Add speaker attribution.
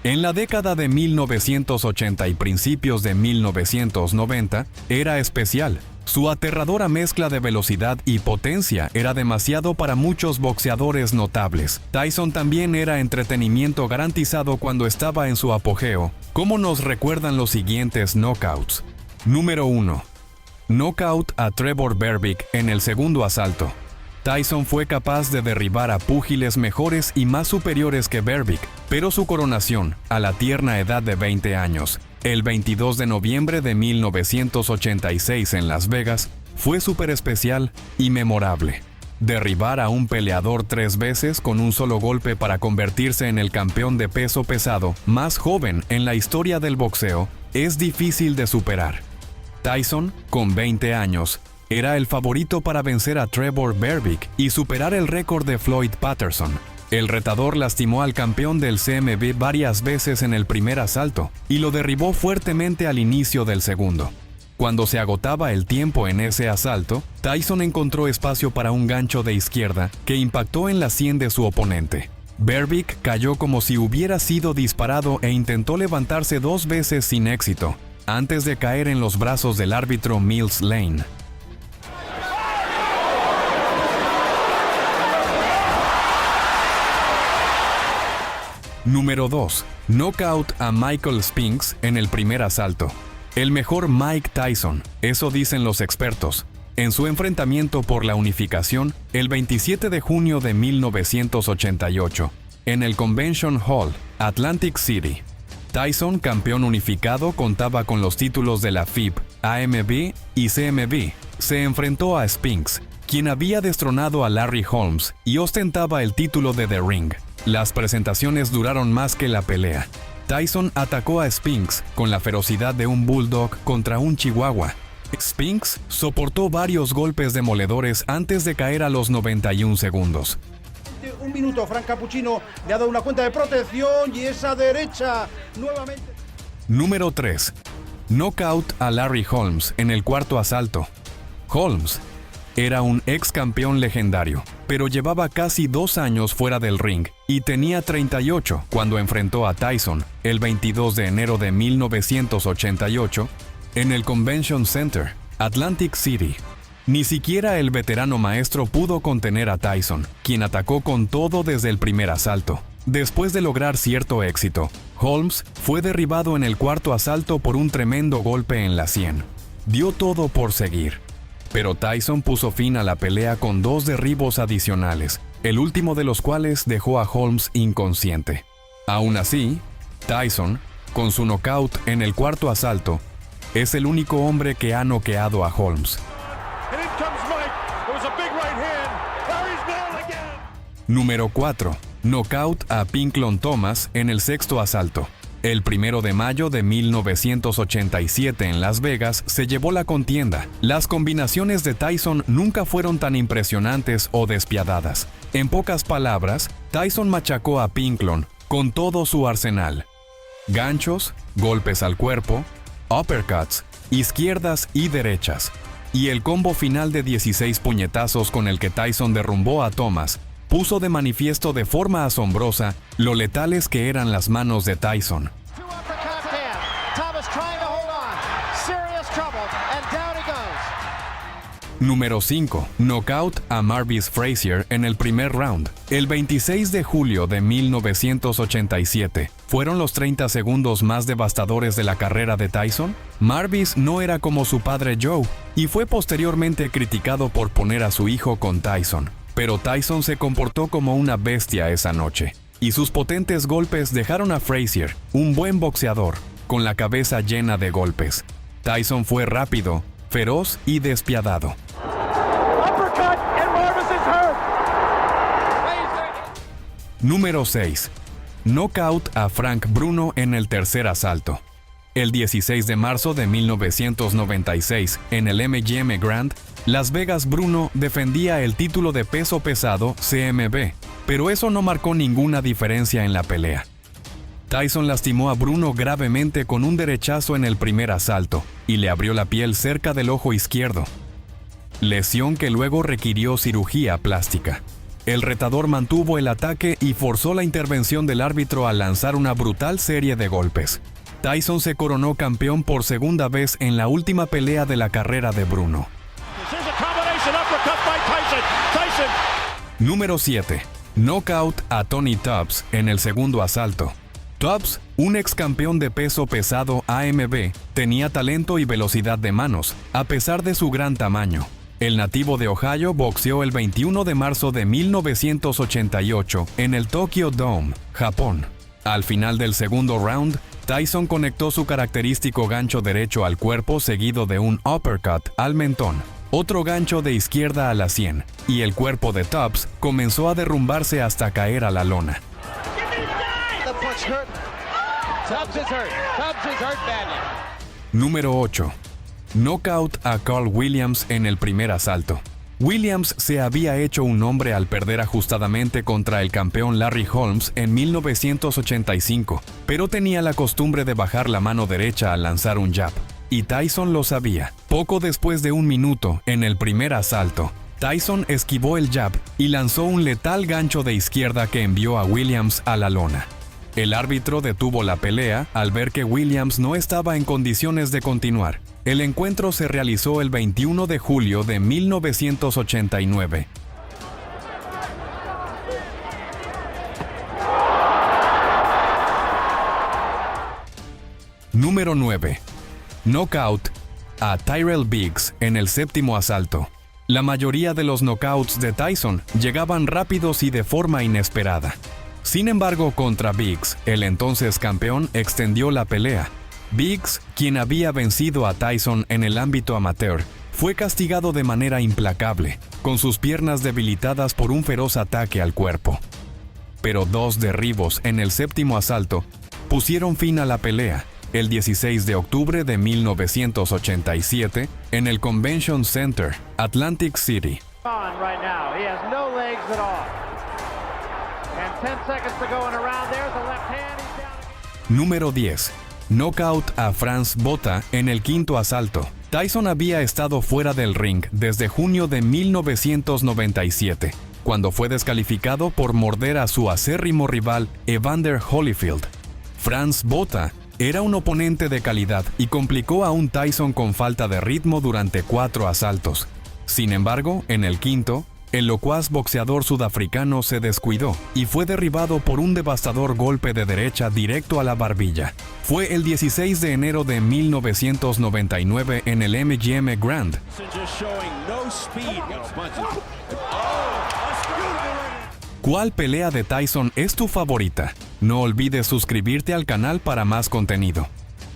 Speaker 1: En la década de 1980 y principios de 1990 era especial. Su aterradora mezcla de velocidad y potencia era demasiado para muchos boxeadores notables. Tyson también era entretenimiento garantizado cuando estaba en su apogeo, como nos recuerdan los siguientes knockouts. Número 1. Knockout a Trevor Berbick en el segundo asalto. Tyson fue capaz de derribar a púgiles mejores y más superiores que Berbick, pero su coronación, a la tierna edad de 20 años, el 22 de noviembre de 1986 en Las Vegas, fue súper especial y memorable. Derribar a un peleador 3 veces con un solo golpe para convertirse en el campeón de peso pesado más joven en la historia del boxeo es difícil de superar. Tyson, con 20 años, era el favorito para vencer a Trevor Berbick y superar el récord de Floyd Patterson. El retador lastimó al campeón del CMB varias veces en el primer asalto y lo derribó fuertemente al inicio del segundo. Cuando se agotaba el tiempo en ese asalto, Tyson encontró espacio para un gancho de izquierda que impactó en la sien de su oponente. Berbick cayó como si hubiera sido disparado e intentó levantarse 2 veces sin éxito, antes de caer en los brazos del árbitro Mills Lane. Número 2. Knockout a Michael Spinks en el primer asalto. El mejor Mike Tyson, eso dicen los expertos, en su enfrentamiento por la unificación el 27 de junio de 1988, en el Convention Hall, Atlantic City. Tyson, campeón unificado, contaba con los títulos de la FIB, AMB y CMB. Se enfrentó a Spinks, quien había destronado a Larry Holmes y ostentaba el título de The Ring. Las presentaciones duraron más que la pelea. Tyson atacó a Spinks con la ferocidad de un bulldog contra un chihuahua. Spinks soportó varios golpes demoledores antes de caer a los 91 segundos.
Speaker 2: Un minuto, Frank Cappuccino le ha dado una cuenta de protección y esa derecha nuevamente.
Speaker 1: Número 3. Knockout a Larry Holmes en el cuarto asalto. Holmes era un ex campeón legendario, pero llevaba casi 2 años fuera del ring y tenía 38 cuando enfrentó a Tyson el 22 de enero de 1988 en el Convention Center, Atlantic City. Ni siquiera el veterano maestro pudo contener a Tyson, quien atacó con todo desde el primer asalto. Después de lograr cierto éxito, Holmes fue derribado en el cuarto asalto por un tremendo golpe en la sien. Dio todo por seguir. Pero Tyson puso fin a la pelea con 2 derribos adicionales, el último de los cuales dejó a Holmes inconsciente. Aún así, Tyson, con su knockout en el cuarto asalto, es el único hombre que ha noqueado a Holmes. Número 4. Knockout a Pinklon Thomas en el sexto asalto. El 1 de mayo de 1987 en Las Vegas se llevó la contienda. Las combinaciones de Tyson nunca fueron tan impresionantes o despiadadas. En pocas palabras, Tyson machacó a Pinklon con todo su arsenal. Ganchos, golpes al cuerpo, uppercuts, izquierdas y derechas. Y el combo final de 16 puñetazos con el que Tyson derrumbó a Thomas puso de manifiesto de forma asombrosa lo letales que eran las manos de Tyson. Número 5. Knockout a Marvis Frazier en el primer round. El 26 de julio de 1987 fueron los 30 segundos más devastadores de la carrera de Tyson. Marvis no era como su padre Joe y fue posteriormente criticado por poner a su hijo con Tyson. Pero Tyson se comportó como una bestia esa noche, y sus potentes golpes dejaron a Frazier, un buen boxeador, con la cabeza llena de golpes. Tyson fue rápido, feroz y despiadado. Número 6. Knockout a Frank Bruno en el tercer asalto. El 16 de marzo de 1996, en el MGM Grand, Las Vegas, Bruno defendía el título de peso pesado CMB, pero eso no marcó ninguna diferencia en la pelea. Tyson lastimó a Bruno gravemente con un derechazo en el primer asalto y le abrió la piel cerca del ojo izquierdo, lesión que luego requirió cirugía plástica. El retador mantuvo el ataque y forzó la intervención del árbitro al lanzar una brutal serie de golpes. Tyson se coronó campeón por segunda vez en la última pelea de la carrera de Bruno. Número 7. Knockout a Tony Tubbs en el segundo asalto. Tubbs, un ex campeón de peso pesado AMB, tenía talento y velocidad de manos, a pesar de su gran tamaño. El nativo de Ohio boxeó el 21 de marzo de 1988 en el Tokyo Dome, Japón. Al final del segundo round, Tyson conectó su característico gancho derecho al cuerpo seguido de un uppercut al mentón, otro gancho de izquierda a la sien, y el cuerpo de Tubbs comenzó a derrumbarse hasta caer a la lona. Número 8. Knockout a Carl Williams en el primer asalto. Williams se había hecho un nombre al perder ajustadamente contra el campeón Larry Holmes en 1985, pero tenía la costumbre de bajar la mano derecha al lanzar un jab, y Tyson lo sabía. Poco después de un minuto, en el primer asalto, Tyson esquivó el jab y lanzó un letal gancho de izquierda que envió a Williams a la lona. El árbitro detuvo la pelea al ver que Williams no estaba en condiciones de continuar. El encuentro se realizó el 21 de julio de 1989. Número 9. Knockout a Tyrell Biggs en el séptimo asalto. La mayoría de los knockouts de Tyson llegaban rápidos y de forma inesperada. Sin embargo, contra Biggs, el entonces campeón extendió la pelea. Biggs, quien había vencido a Tyson en el ámbito amateur, fue castigado de manera implacable, con sus piernas debilitadas por un feroz ataque al cuerpo. Pero dos derribos en el séptimo asalto pusieron fin a la pelea, el 16 de octubre de 1987, en el Convention Center, Atlantic City. Número 10. Knockout a Franz Botha en el quinto asalto. Tyson había estado fuera del ring desde junio de 1997, cuando fue descalificado por morder a su acérrimo rival Evander Holyfield. Franz Botha era un oponente de calidad y complicó a un Tyson con falta de ritmo durante 4 asaltos. Sin embargo, en el quinto, el locuaz boxeador sudafricano se descuidó y fue derribado por un devastador golpe de derecha directo a la barbilla. Fue el 16 de enero de 1999 en el MGM Grand. ¿Cuál pelea de Tyson es tu favorita? No olvides suscribirte al canal para más contenido.